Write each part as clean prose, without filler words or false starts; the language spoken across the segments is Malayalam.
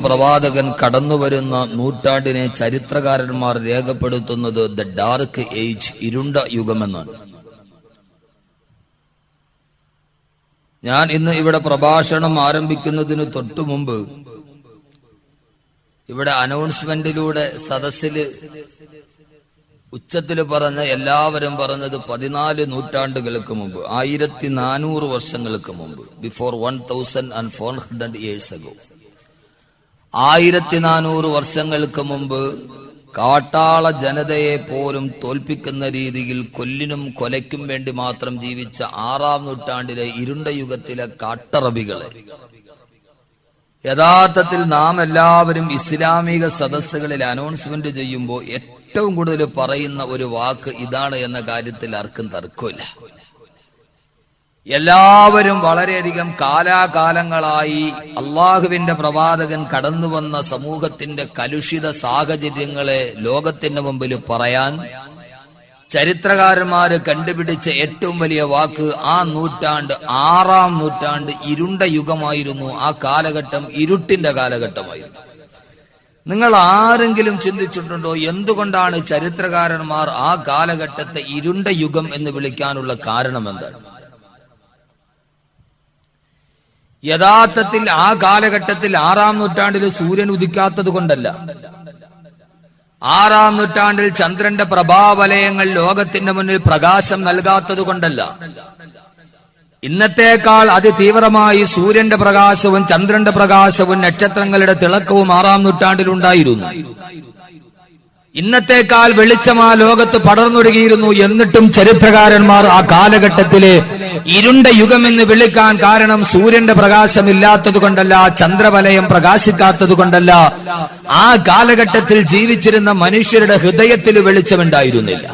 പ്രവാചകൻ കടന്നുവരുന്ന നൂറ്റാണ്ടിനെ ചരിത്രകാരന്മാർ രേഖപ്പെടുത്തുന്നത് ദ ഡാർക്ക് ഏജ്, ഇരുണ്ട യുഗമെന്നാണ്. ഞാൻ ഇന്ന് ഇവിടെ പ്രഭാഷണം ആരംഭിക്കുന്നതിന് തൊട്ടു മുമ്പ് ഇവിടെ അനൗൺസ്മെന്റിലൂടെ സദസ്സില് ഉച്ചത്തിൽ പറഞ്ഞ എല്ലാവരും പറഞ്ഞത് 14 നൂറ്റാണ്ടുകൾക്ക് മുമ്പ്, 1400 വർഷങ്ങൾക്ക് മുമ്പ്, ബിഫോർ 1400 years ago. 1400 വർഷങ്ങൾക്ക് മുമ്പ് കാട്ടാള ജനതയെ പോലും തോൽപ്പിക്കുന്ന രീതിയിൽ കൊല്ലിനും കൊലയ്ക്കും വേണ്ടി മാത്രം ജീവിച്ച 6-ാം നൂറ്റാണ്ടിലെ ഇരുണ്ട യുഗത്തിലെ കാട്ടറബികളെ യഥാർത്ഥത്തിൽ നാം എല്ലാവരും ഇസ്ലാമിക സദസ്സുകളിൽ അനൗൺസ്മെന്റ് ചെയ്യുമ്പോൾ ഏറ്റവും കൂടുതൽ പറയുന്ന ഒരു വാക്ക് ഇതാണ് എന്ന കാര്യത്തിൽ ആർക്കും തർക്കമില്ല. എല്ലാവരും വളരെയധികം കാലാകാലങ്ങളായി അള്ളാഹുവിന്റെ പ്രവാചകൻ കടന്നുവന്ന സമൂഹത്തിന്റെ കലുഷിത സാഹചര്യങ്ങളെ ലോകത്തിന് മുമ്പിൽ പറയാൻ ചരിത്രകാരന്മാര് കണ്ടുപിടിച്ച ഏറ്റവും വലിയ വാക്ക് ആ നൂറ്റാണ്ട് 6-ാം നൂറ്റാണ്ട് ഇരുണ്ട യുഗമായിരുന്നു. ആ കാലഘട്ടം ഇരുട്ടിന്റെ കാലഘട്ടമായിരുന്നു. നിങ്ങൾ ആരെങ്കിലും ചിന്തിച്ചിട്ടുണ്ടോ എന്തുകൊണ്ടാണ് ചരിത്രകാരന്മാർ ആ കാലഘട്ടത്തെ ഇരുണ്ട യുഗം എന്ന് വിളിക്കാനുള്ള കാരണം എന്താണ്? യഥാർത്ഥത്തിൽ ആ കാലഘട്ടത്തിൽ 6-ാം നൂറ്റാണ്ടിൽ സൂര്യൻ ഉദിക്കാത്തത് കൊണ്ടല്ല, 6-ാം നൂറ്റാണ്ടിൽ ചന്ദ്രന്റെ പ്രഭാവലയങ്ങൾ ലോകത്തിന്റെ മുന്നിൽ പ്രകാശം നൽകാത്തത് കൊണ്ടല്ല, ഇന്നത്തേക്കാൾ അതിതീവ്രമായി സൂര്യന്റെ പ്രകാശവും ചന്ദ്രന്റെ പ്രകാശവും നക്ഷത്രങ്ങളുടെ തിളക്കവും 6-ാം നൂറ്റാണ്ടിലുണ്ടായിരുന്നു. ഇന്നത്തേക്കാൾ വെളിച്ചമാ ലോകത്ത് പടർന്നൊഴുകിയിരുന്നു. എന്നിട്ടും ചരിത്രകാരന്മാർ ആ കാലഘട്ടത്തിലെ ഇരുണ്ട യുഗമെന്ന് വിളിക്കാൻ കാരണം സൂര്യന്റെ പ്രകാശമില്ലാത്തത് കൊണ്ടല്ല, ചന്ദ്രവലയം പ്രകാശിക്കാത്തത് കൊണ്ടല്ല, ആ കാലഘട്ടത്തിൽ ജീവിച്ചിരുന്ന മനുഷ്യരുടെ ഹൃദയത്തിൽ വെളിച്ചമുണ്ടായിരുന്നില്ല.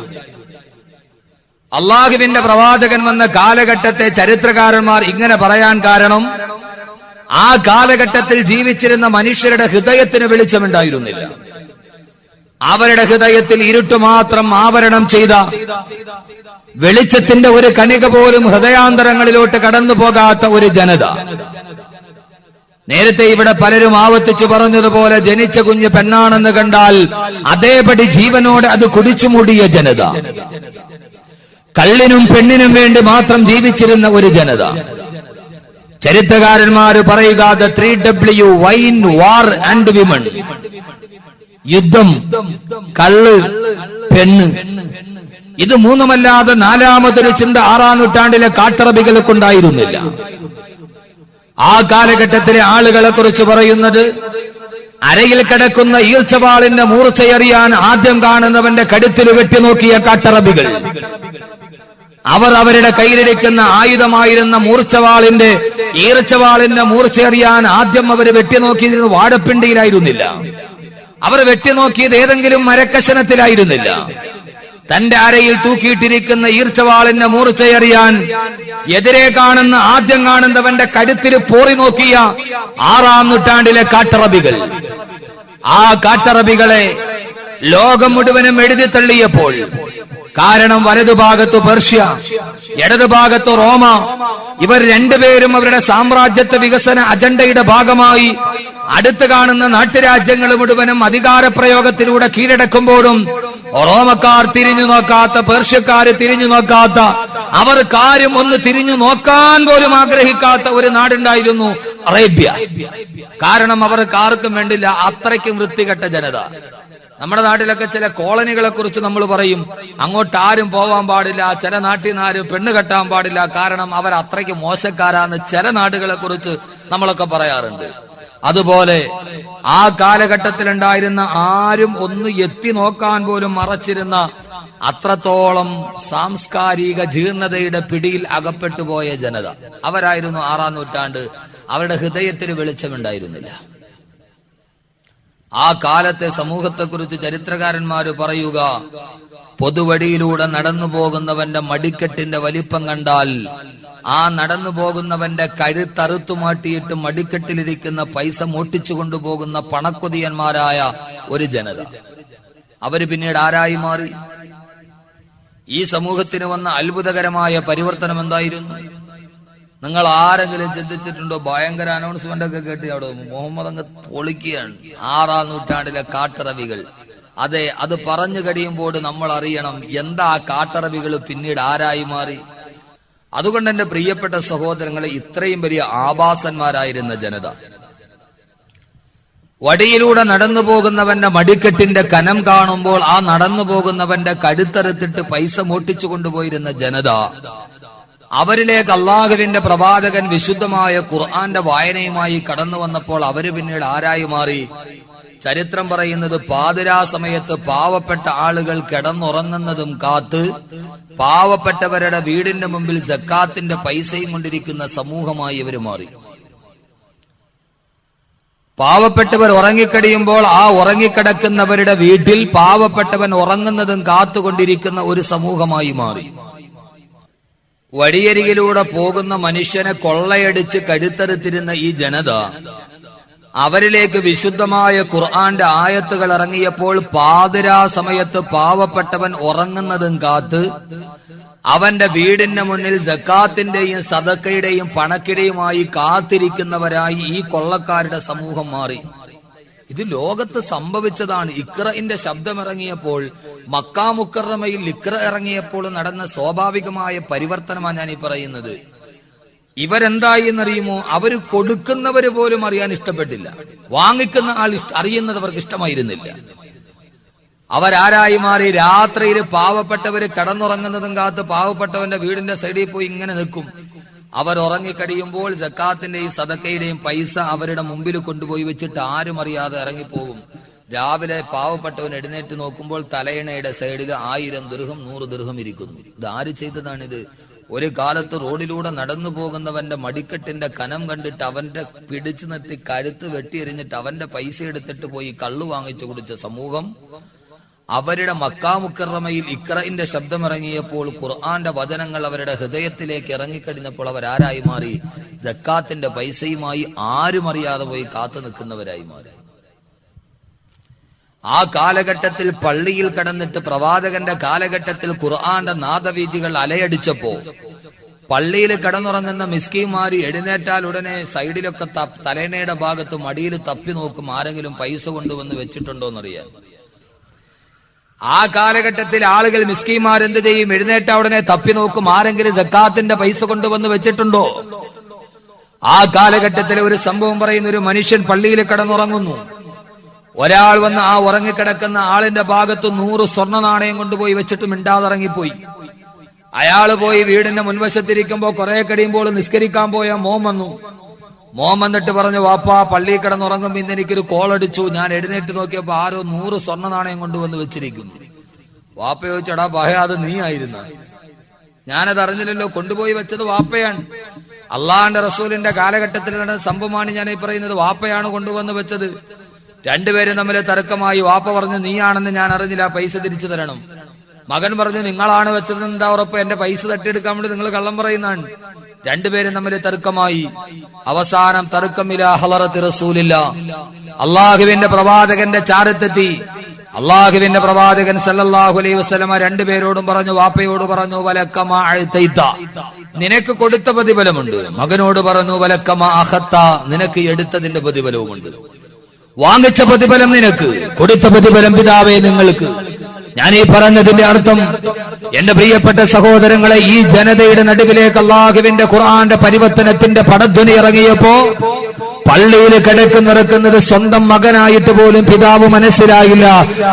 അള്ളാഹുവിന്റെ പ്രവാചകൻ വന്ന കാലഘട്ടത്തെ ചരിത്രകാരന്മാർ ഇങ്ങനെ പറയാൻ കാരണം ആ കാലഘട്ടത്തിൽ ജീവിച്ചിരുന്ന മനുഷ്യരുടെ ഹൃദയത്തിന് വെളിച്ചമുണ്ടായിരുന്നില്ല. അവരുടെ ഹൃദയത്തിൽ ഇരുട്ട് മാത്രം ആവരണം ചെയ്ത, വെളിച്ചത്തിന്റെ ഒരു കണിക പോലും ഹൃദയാന്തരങ്ങളിലോട്ട് കടന്നു പോകാത്ത ഒരു ജനത. നേരത്തെ ഇവിടെ പലരും ആവർത്തിച്ചു പറഞ്ഞതുപോലെ ജനിച്ച കുഞ്ഞ് പെണ്ണാണെന്ന് കണ്ടാൽ അതേപടി ജീവനോടെ അത് കുടിച്ചുമൂടിയ ജനത. കള്ളിനും പെണ്ണിനും വേണ്ടി മാത്രം ജീവിച്ചിരുന്ന ഒരു ജനത. ചരിത്രകാരന്മാര് പറയുക the 3W, wine, war and women. യുദ്ധം, കള്ള്, പെണ്ണ്. ഇത് മൂന്നുമല്ലാതെ നാലാമതൊരു ചിന്ത 6-ാം നൂറ്റാണ്ടിലെ കാട്ടറബികൾക്കുണ്ടായിരുന്നില്ല. ആ കാലഘട്ടത്തിലെ ആളുകളെ കുറിച്ച് പറയുന്നത് അരയിൽ കിടക്കുന്ന ഈർച്ചവാളിന്റെ മൂർച്ചയറിയാൻ ആദ്യം കാണുന്നവന്റെ കഴുത്തിൽ വെട്ടിനോക്കിയ കാട്ടറബികൾ. അവർ അവരുടെ കയ്യിലിരിക്കുന്ന ആയുധമായിരുന്ന മൂർച്ചവാളിന്റെ ഈർച്ചവാളിന്റെ മൂർച്ചയറിയാൻ ആദ്യം അവർ വെട്ടിനോക്കിയത് വാഴപ്പിണ്ടിയിലായിരുന്നില്ല. അവർ വെട്ടിനോക്കിയത് ഏതെങ്കിലും മരക്കശനത്തിലായിരുന്നില്ല. തന്റെ അരയിൽ തൂക്കിയിട്ടിരിക്കുന്ന ഈർച്ചവാളിന്റെ മൂർച്ചയറിയാൻ എതിരെ കാണുന്ന ആദ്യം കാണുന്നവന്റെ കഴുത്തിൽ പോറി നോക്കിയ 6-ാം നൂറ്റാണ്ടിലെ കാട്ടറബികൾ. ആ കാട്ടറബികളെ ലോകം മുഴുവനും എഴുതി തള്ളിയപ്പോൾ, കാരണം വലതുഭാഗത്ത് പേർഷ്യ, ഇടതുഭാഗത്ത് റോമ, ഇവർ രണ്ടുപേരും അവരുടെ സാമ്രാജ്യത്വ വികസന അജണ്ടയുടെ ഭാഗമായി അടുത്ത് കാണുന്ന നാട്ടുരാജ്യങ്ങൾ മുഴുവനും അധികാരപ്രയോഗത്തിലൂടെ കീഴടക്കുമ്പോഴും റോമക്കാർ തിരിഞ്ഞു നോക്കാത്ത, പേർഷ്യക്കാര് തിരിഞ്ഞു നോക്കാത്ത, അവർ കാര്യം ഒന്ന് തിരിഞ്ഞു നോക്കാൻ പോലും ആഗ്രഹിക്കാത്ത ഒരു നാടുണ്ടായിരുന്നു അറേബ്യ. കാരണം അവർക്ക് ആർക്കും വേണ്ടില്ല, അത്രയ്ക്കും വൃത്തികെട്ട ജനത. നമ്മുടെ നാട്ടിലൊക്കെ ചില കോളനികളെ കുറിച്ച് നമ്മൾ പറയും, അങ്ങോട്ട് ആരും പോവാൻ പാടില്ല, ചില നാട്ടിൽ നിന്ന് ആരും പെണ്ണ് കെട്ടാൻ പാടില്ല, കാരണം അവർ അത്രയ്ക്ക് മോശക്കാരാന്ന് ചില നാടുകളെ കുറിച്ച് നമ്മളൊക്കെ പറയാറുണ്ട്. അതുപോലെ ആ കാലഘട്ടത്തിലുണ്ടായിരുന്ന ആരും ഒന്ന് എത്തി നോക്കാൻ പോലും മറച്ചിരുന്ന അത്രത്തോളം സാംസ്കാരിക ജീർണതയുടെ പിടിയിൽ അകപ്പെട്ടു പോയ ജനത അവരായിരുന്നു 6-ാം നൂറ്റാണ്ട്. അവരുടെ ഹൃദയത്തിന് വെളിച്ചമുണ്ടായിരുന്നില്ല. ആ കാലത്തെ സമൂഹത്തെക്കുറിച്ച് ചരിത്രകാരന്മാര് പറയുക, പൊതുവഴിയിലൂടെ നടന്നു പോകുന്നവന്റെ മടിക്കെട്ടിന്റെ വലിപ്പം കണ്ടാൽ ആ നടന്നു പോകുന്നവന്റെ കഴുത്തറുത്തു മാറ്റിയിട്ട് മടിക്കെട്ടിലിരിക്കുന്ന പൈസ മോട്ടിച്ചു കൊണ്ടുപോകുന്ന പണക്കൊതിയന്മാരായ ഒരു ജനത. അവര് പിന്നീട് ആരായി മാറി? ഈ സമൂഹത്തിന് വന്ന അത്ഭുതകരമായ പരിവർത്തനം എന്തായിരുന്നു? നിങ്ങൾ ആരെങ്കിലും ചിന്തിച്ചിട്ടുണ്ടോ? ഭയങ്കര അനൗൺസ്മെന്റ് ഒക്കെ കേട്ട് അവിടെ മുഹമ്മദ് അങ്ങ് പൊളിക്കുകയാണ്. 6-ാം നൂറ്റാണ്ടിലെ കാട്ടറബികൾ. അതെ, അത് പറഞ്ഞു കഴിയുമ്പോൾ നമ്മൾ അറിയണം എന്താ ആ കാട്ടറബികൾ പിന്നീട് ആരായി മാറി. അതുകൊണ്ട് എന്റെ പ്രിയപ്പെട്ട സഹോദരങ്ങളെ, ഇത്രയും വലിയ ആഭാസന്മാരായിരുന്ന ജനത, വടിയിലൂടെ നടന്നു പോകുന്നവന്റെ മടിക്കെട്ടിന്റെ കനം കാണുമ്പോൾ ആ നടന്നു പോകുന്നവന്റെ കഴുത്തറുത്തിട്ട് പൈസ മോട്ടിച്ചു കൊണ്ടുപോയിരുന്ന ജനത, അവരിലേക്ക് അള്ളാഹുവിന്റെ പ്രവാചകൻ വിശുദ്ധമായ ഖുർആന്റെ വായനയുമായി കടന്നു വന്നപ്പോൾ അവര് പിന്നീട് ആരായി മാറി? ചരിത്രം പറയുന്നത് പാതിരാ സമയത്ത് പാവപ്പെട്ട ആളുകൾ കിടന്നുറങ്ങുന്നതും കാത്ത് പാവപ്പെട്ടവരുടെ വീടിന്റെ മുമ്പിൽ സക്കാത്തിന്റെ പൈസയും കൊണ്ടിരിക്കുന്ന സമൂഹമായി ഇവർ മാറി. പാവപ്പെട്ടവർ ഉറങ്ങിക്കഴിയുമ്പോൾ ആ ഉറങ്ങിക്കിടക്കുന്നവരുടെ വീട്ടിൽ പാവപ്പെട്ടവൻ ഉറങ്ങുന്നതും കാത്തുകൊണ്ടിരിക്കുന്ന ഒരു സമൂഹമായി മാറി. വഴിയരികിലൂടെ പോകുന്ന മനുഷ്യനെ കൊള്ളയടിച്ച് കഴുത്തറുത്തിരുന്ന ഈ ജനത, അവരിലേക്ക് വിശുദ്ധമായ ഖുർആന്റെ ആയത്തുകൾ ഇറങ്ങിയപ്പോൾ പാതിരാ സമയത്ത് പാവപ്പെട്ടവൻ ഉറങ്ങുന്നതും കാത്ത് അവന്റെ വീടിന്റെ മുന്നിൽ സക്കാത്തിന്റെയും സദക്കയുടെയും പണക്കിടയുമായി കാത്തിരിക്കുന്നവരായി ഈ കൊള്ളക്കാരുടെ സമൂഹം മാറി. ഇത് ലോകത്ത് സംഭവിച്ചതാണ്. ഇഖ്റഇന്റെ ശബ്ദമിറങ്ങിയപ്പോൾ, മക്കാ മുക്കറമയിൽ ഇഖ്റ ഇറങ്ങിയപ്പോൾ നടന്ന സ്വാഭാവികമായ പരിവർത്തനമാണ് ഞാൻ ഈ പറയുന്നത്. ഇവരെന്തായി എന്നറിയുമോ? അവര് കൊടുക്കുന്നവര് പോലും അറിയാൻ ഇഷ്ടപ്പെട്ടില്ല. വാങ്ങിക്കുന്ന ആൾ അറിയുന്നത് അവർക്ക് ഇഷ്ടമായിരുന്നില്ല. അവരാരായി മാറി? രാത്രിയിൽ പാവപ്പെട്ടവര് കടന്നുറങ്ങുന്നതും കാത്ത് പാവപ്പെട്ടവന്റെ വീടിന്റെ സൈഡിൽ പോയി ഇങ്ങനെ നിൽക്കും. അവർ ഉറങ്ങിക്കഴിയുമ്പോൾ സക്കാത്തിന്റെയും സദക്കയുടെയും പൈസ അവരുടെ മുമ്പിൽ കൊണ്ടുപോയി വെച്ചിട്ട് ആരും അറിയാതെ ഇറങ്ങിപ്പോകും. രാവിലെ പാവപ്പെട്ടവൻ എഴുന്നേറ്റ് നോക്കുമ്പോൾ തലയിണയുടെ സൈഡിൽ 1000 ദിർഹം 100 ദിർഹം ഇരിക്കുന്നു. ഇത് ആര് ചെയ്തതാണിത്? ഒരു കാലത്ത് റോഡിലൂടെ നടന്നു പോകുന്നവന്റെ മടിക്കെട്ടിന്റെ കനം കണ്ടിട്ട് അവന്റെ പിടിച്ചു നിർത്തി കഴുത്ത് വെട്ടിയെറിഞ്ഞിട്ട് അവന്റെ പൈസ എടുത്തിട്ട് പോയി കള്ളു വാങ്ങിച്ചു കുടിച്ച സമൂഹം, അവരുടെ മക്കാ മുക്കറമയിൽ ഇഖ്റഇന്റെ ശബ്ദമിറങ്ങിയപ്പോൾ ഖുർആന്റെ വചനങ്ങൾ അവരുടെ ഹൃദയത്തിലേക്ക് ഇറങ്ങിക്കഴിഞ്ഞപ്പോൾ അവരാരായി മാറി? സക്കാത്തിന്റെ പൈസയുമായി ആരും അറിയാതെ പോയി കാത്തു നിൽക്കുന്നവരായി മാറി. ആ കാലഘട്ടത്തിൽ പള്ളിയിൽ കിടന്നിട്ട് പ്രവാചകന്റെ കാലഘട്ടത്തിൽ ഖുർആന്റെ നാദവീഥികൾ അലയടിച്ചപ്പോ പള്ളിയിൽ കിടന്നുറങ്ങുന്ന മിസ്കീന്മാര് എഴുന്നേറ്റാൽ ഉടനെ സൈഡിലൊക്കെ തലേണയുടെ ഭാഗത്ത് മടിയിൽ തപ്പി നോക്കും, ആരെങ്കിലും പൈസ കൊണ്ടുവന്ന് വെച്ചിട്ടുണ്ടോന്നറിയാൻ. ആ കാലഘട്ടത്തിൽ ആളുകൾ മിസ്കീന്മാരെന്ത് ചെയ്യും? എഴുന്നേറ്റ ഉടനെ തപ്പി നോക്കും, ആരെങ്കിലും സക്കാത്തിന്റെ പൈസ കൊണ്ടുവന്ന് വെച്ചിട്ടുണ്ടോ. ആ കാലഘട്ടത്തിൽ ഒരു സംഭവം പറയുന്ന, ഒരു മനുഷ്യൻ പള്ളിയിൽ കിടന്നുറങ്ങുന്നു. ഒരാൾ വന്ന് ആ ഉറങ്ങിക്കിടക്കുന്ന ആളിന്റെ ഭാഗത്ത് 100 സ്വർണ്ണ നാണയം കൊണ്ടുപോയി വെച്ചിട്ട് മിണ്ടാതിറങ്ങിപ്പോയി. അയാള് പോയി വീടിന്റെ മുൻവശത്തിരിക്കുമ്പോ കുറെ കഴിയുമ്പോൾ നിസ്കരിക്കാൻ പോയ മോൻ വന്നു. മോൻ വന്നിട്ട് പറഞ്ഞു, വാപ്പാ പള്ളിയിൽ കിടന്നുറങ്ങുമ്പോ ഇന്ന് എനിക്കൊരു കോൾ അടിച്ചു. ഞാൻ എഴുന്നേറ്റ് നോക്കിയപ്പോ ആരോ 100 സ്വർണ്ണ നാണയം കൊണ്ടുവന്ന് വെച്ചിരിക്കുന്നു. വാപ്പ ചോദിച്ചടാ ഭയ, അത് നീ ആയിരുന്ന? ഞാനത് അറിഞ്ഞില്ലല്ലോ, കൊണ്ടുപോയി വെച്ചത് വാപ്പയാണ്. അള്ളാന്റെ റസൂലിന്റെ കാലഘട്ടത്തിൽ നടന്ന സംഭവമാണ് ഞാൻ ഈ പറയുന്നത്. വാപ്പയാണ് കൊണ്ടുവന്ന് വെച്ചത്. രണ്ടുപേരും തമ്മിൽ തർക്കമായി. വാപ്പ പറഞ്ഞു, നീയാണെന്ന് ഞാൻ അറിഞ്ഞില്ല, പൈസ തിരിച്ചു തരണം. മകൻ പറഞ്ഞു, നിങ്ങളാണ് വെച്ചത്, എന്താ ഉറപ്പ്? എന്റെ പൈസ തട്ടിയെടുക്കാൻ വേണ്ടി നിങ്ങൾ കള്ളം പറയുന്നതാണ്. രണ്ടുപേരും തമ്മിൽ തർക്കമായി. അവസാനം തർക്കമില്ല ഹളറത്ത് റസൂലില്ല, അള്ളാഹുവിന്റെ പ്രവാചകന്റെ ചാരത്തെത്തി. അള്ളാഹുവിന്റെ പ്രവാചകൻ സല്ലല്ലാഹു അലൈഹി വസല്ലമ രണ്ടുപേരോടും പറഞ്ഞു, വാപ്പയോട് പറഞ്ഞു, വലക്കമാ അഅ്തൈത, നിനക്ക് കൊടുത്ത പ്രതിഫലമുണ്ട്. മകനോട് പറഞ്ഞു, വലക്കമാ അഖത്ത, നിനക്ക് എടുത്തതിന്റെ പ്രതിഫലവുമുണ്ട്. വാങ്ങിച്ച പ്രതിഫലം നിനക്ക്, കൊടുത്ത പ്രതിഫലം പിതാവേ നിങ്ങൾക്ക്. ഞാൻ ഈ പറഞ്ഞതിന്റെ അർത്ഥം, എന്റെ പ്രിയപ്പെട്ട സഹോദരങ്ങളെ, ഈ ജനതയുടെ നടുവിലേക്ക് അള്ളാഹുവിന്റെ ഖുർആന്റെ പരിവർത്തനത്തിന്റെ പടധ്വനി ഇറങ്ങിയപ്പോ പള്ളിയിൽ കിടക്കുന്നിറക്കുന്നത് സ്വന്തം മകനായിട്ട് പോലും പിതാവ് മനസ്സിലായില്ല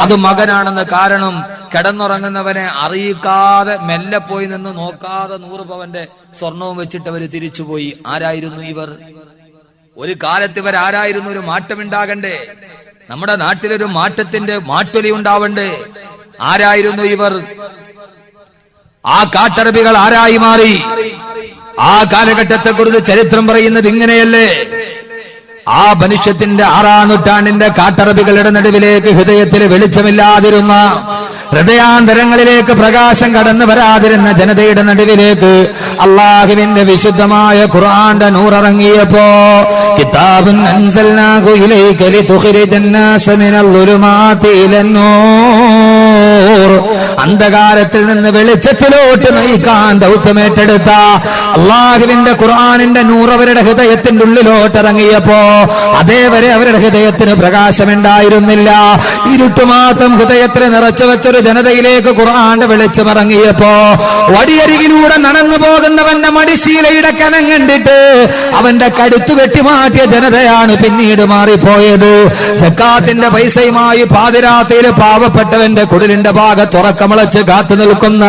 അത് മകനാണെന്ന്. കാരണം കിടന്നുറങ്ങുന്നവനെ അറിയിക്കാതെ മെല്ലെ പോയി നിന്ന് നോക്കാതെ 100 പവന്റെ സ്വർണവും വെച്ചിട്ട് അവര് തിരിച്ചുപോയി. ആരായിരുന്നു ഇവർ? ഒരു കാലത്ത് ഇവർ ആരായിരുന്നു? ഒരു മാറ്റമുണ്ടാകണ്ടേ? നമ്മുടെ നാട്ടിലൊരു മാറ്റൊലി ഉണ്ടാവണ്ടേ? ആരായിരുന്നു ഇവർ? ആ കാട്ടറബികൾ ആരായി മാറി? ആ കാലഘട്ടത്തെ കുറിച്ച് ചരിത്രം പറയുന്നത് ഇങ്ങനെയല്ലേ? ആ മനുഷ്യത്തിന്റെ 6-ാം നൂറ്റാണ്ടിന്റെ കാട്ടറബികളുടെ നടുവിലേക്ക് ഹൃദയത്തിൽ വെളിച്ചമില്ലാതിരുന്ന, ഹൃദയാന്തരങ്ങളിലേക്ക് പ്രകാശം കടന്നു വരാതിരുന്ന ജനതയുടെ നടുവിലേക്ക് അള്ളാഹുവിന്റെ വിശുദ്ധമായ ഖുർആന്റെ നൂറിറങ്ങിയപ്പോ, കിതാബുൻ അൻസൽനാഹു ഇലൈക ലിതുഖ്രിജൻ നാസ മിനൽ ളുലുമാതി ഇലൻ നൂർ, അന്ധകാരത്തിൽ നിന്ന് വെളിച്ചത്തിലോട്ട് നയിക്കാൻ ദൗത്യമേറ്റെടുത്ത അള്ളാഹുവിന്റെ ഖുർആനിന്റെ നൂർ അവരുടെ ഹൃദയത്തിന്റെ ഉള്ളിലോട്ട് ഇറങ്ങിയപ്പോ അതേവരെ അവരുടെ ഹൃദയത്തിന് പ്രകാശമുണ്ടായിരുന്നില്ല. ഇരുട്ടുമാത്രം ഹൃദയത്തിൽ നിറച്ചു വെച്ചൊരു ജനതയിലേക്ക് ഖുർആന്റെ വെളിച്ചമിറങ്ങിയപ്പോ വടിയരികിലൂടെ നടന്നു പോകുന്നവന്റെ മടിശീലയുടെ കനം കണ്ടിട്ട് അവന്റെ കടുത്തു വെട്ടിമാറ്റിയ ജനതയാണ് പിന്നീട് മാറിപ്പോയത്. സക്കാത്തിന്റെ പൈസയുമായി പാതിരാത്രിയിൽ പാവപ്പെട്ടവന്റെ കുടിലിന്റെ ഭാഗത്തുറക്കമിളച്ച് കാത്തു നിൽക്കുന്ന